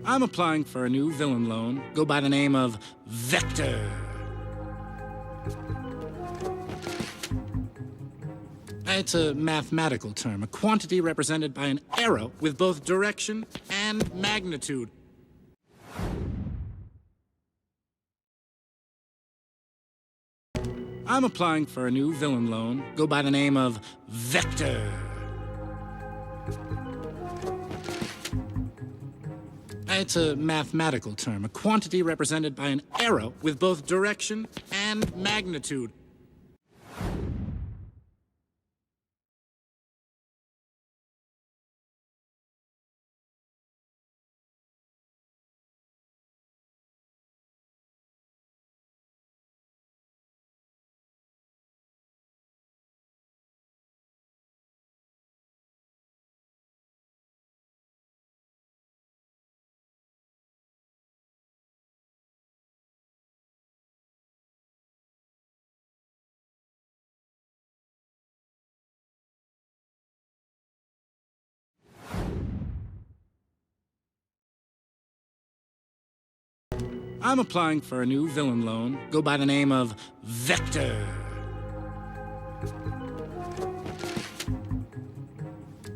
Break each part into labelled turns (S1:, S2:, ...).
S1: I'm applying for a new villain loan. Go by the name of Vector. It's a mathematical term, a quantity represented by an arrow with both direction and magnitude. I'm applying for a new villain loan. Go by the name of Vector. It's a mathematical term, a quantity represented by an arrow with both direction and magnitude. I'm applying for a new villain loan. Go by the name of Vector.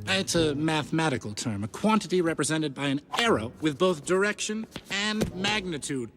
S1: It's a mathematical term, a quantity represented by an arrow with both direction and magnitude.